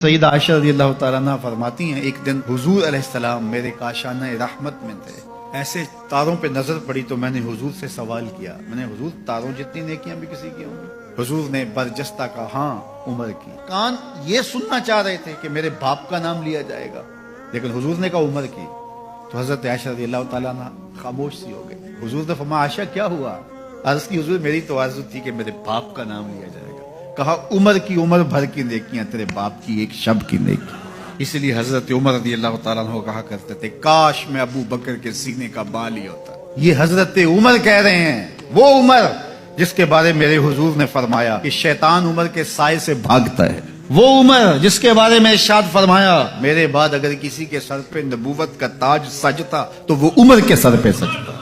سیدہ عائشہ رضی اللہ تعالیٰ عنہ فرماتی ہیں ایک دن حضور علیہ السلام میرے کاشانہ رحمت میں تھے، ایسے تاروں پہ نظر پڑی تو میں نے حضور سے سوال کیا، میں نے حضور تاروں جتنی نیکیاں بھی کسی کی ہوں گی؟ حضور نے برجستہ کہا ہاں عمر کی۔ کان یہ سننا چاہ رہے تھے کہ میرے باپ کا نام لیا جائے گا، لیکن حضور نے کہا عمر کی، تو حضرت عائشہ رضی اللہ تعالیٰ عنہ خاموش سی ہو گئی۔ حضور نے فرمایا عائشہ کیا ہوا؟ عرض کی حضور میری تو آرزو تھی کہ میرے باپ کا نام لیا جائے گا۔ کہا عمر کی عمر بھر کی نیکیاں تیرے باپ کی ایک شب کی نیکی۔ اس لیے حضرت عمر رضی اللہ تعالیٰ عنہ کہا کرتے تھے کاش میں ابو بکر کے سینے کا بال ہی ہوتا۔ یہ حضرت عمر کہہ رہے ہیں، وہ عمر جس کے بارے میرے حضور نے فرمایا کہ شیطان عمر کے سائے سے بھاگتا ہے، وہ عمر جس کے بارے میں ارشاد فرمایا میرے بعد اگر کسی کے سر پہ نبوت کا تاج سجتا تو وہ عمر کے سر پہ سجتا،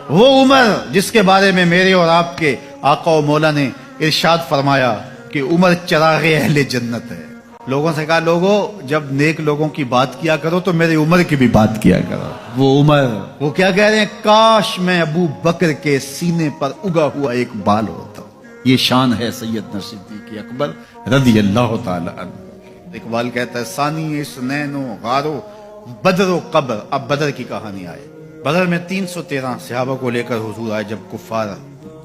وہ عمر جس کے بارے میں میرے اور آپ کے آقا و مولا نے ارشاد فرمایا کہ عمر چراغ اہل جنت ہے۔ لوگوں سے کہا لوگوں جب نیک لوگوں کی بات کیا کرو تو میرے عمر کی بھی بات کیا کرو۔ وہ عمر وہ کیا کہہ رہے ہیں، کاش میں ابو بکر کے سینے پر اگا ہوا ایک بال ہوتا۔ یہ شان ہے سیدنا صدیق اکبر رضی اللہ تعالی عنہ۔ اقبال کہتا ہے ثانی اسنین و غارو بدر و قبر۔ اب بدر کی کہانی آئے۔ بدر میں 313 صحابہ کو لے کر حضور آئے، جب کفار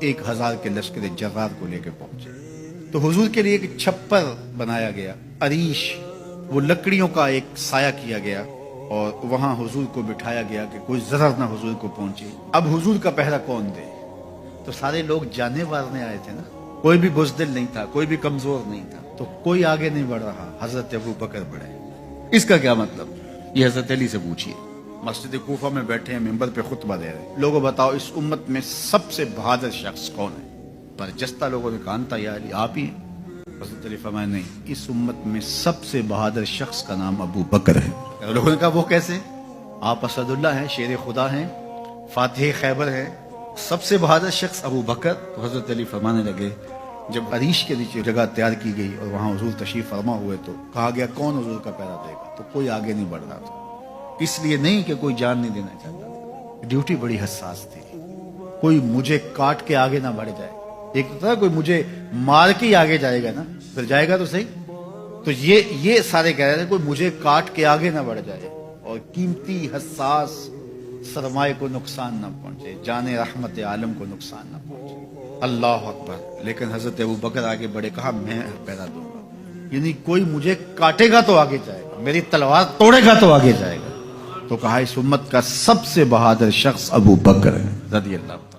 1000 کے لشکر جرار کو لے کے پہنچے تو حضور کے لیے ایک چھپر بنایا گیا، عریش، وہ لکڑیوں کا ایک سایہ کیا گیا اور وہاں حضور کو بٹھایا گیا کہ کوئی ضرر نہ حضور کو پہنچے۔ اب حضور کا پہرا کون دے؟ تو سارے لوگ جانے مارنے آئے تھے نا، کوئی بھی بزدل نہیں تھا، کوئی بھی کمزور نہیں تھا، تو کوئی آگے نہیں بڑھ رہا، حضرت ابو بکر بڑھے۔ اس کا کیا مطلب؟ یہ حضرت علی سے پوچھیے، مسجد کوفہ میں بیٹھے ہیں، ممبر پہ خطبہ دے رہے ہیں، لوگوں بتاؤ اس امت میں سب سے بہادر شخص کون ہے؟ برجستہ لوگوں نے کہا انتا یا علی، آپ ہی ہیں۔ حضرت علی فرمایا نہیں، اس امت میں سب سے بہادر شخص کا نام ابو بکر ہے۔ لوگوں نے کہا وہ کیسے؟ آپ اسد اللہ ہیں، شیر خدا ہیں، فاتح خیبر ہیں، سب سے بہادر شخص ابو بکر۔ تو حضرت علی فرمانے لگے جب عریش کے نیچے جگہ تیار کی گئی اور وہاں حضور تشریف فرما ہوئے تو کہا گیا کون حضور کا پہرا دے گا؟ تو کوئی آگے نہیں بڑھ رہا تھا، اس لیے نہیں کہ کوئی جان نہیں دینا چاہتا، ڈیوٹی بڑی حساس تھی، کوئی مجھے کاٹ کے آگے نہ بڑھ جائے۔ ایک تو تھا کوئی مجھے مار کے ہی آگے جائے گا نا، پھر جائے گا تو صحیح، تو یہ سارے کہہ رہے تھے کوئی مجھے کاٹ کے آگے نہ بڑھ جائے اور قیمتی حساس سرمائے کو نقصان نہ پہنچے، جان رحمت عالم کو نقصان نہ پہنچے۔ اللہ اکبر۔ لیکن حضرت ابو بکر آگے بڑھے، کہا میں پہرا دوں گا، یعنی کوئی مجھے کاٹے گا تو آگے جائے گا، میری تلوار توڑے گا تو آگے جائے گا۔ تو کہا اس امت کا سب سے بہادر شخص ابو بکر ہے رضی اللہ عنہ۔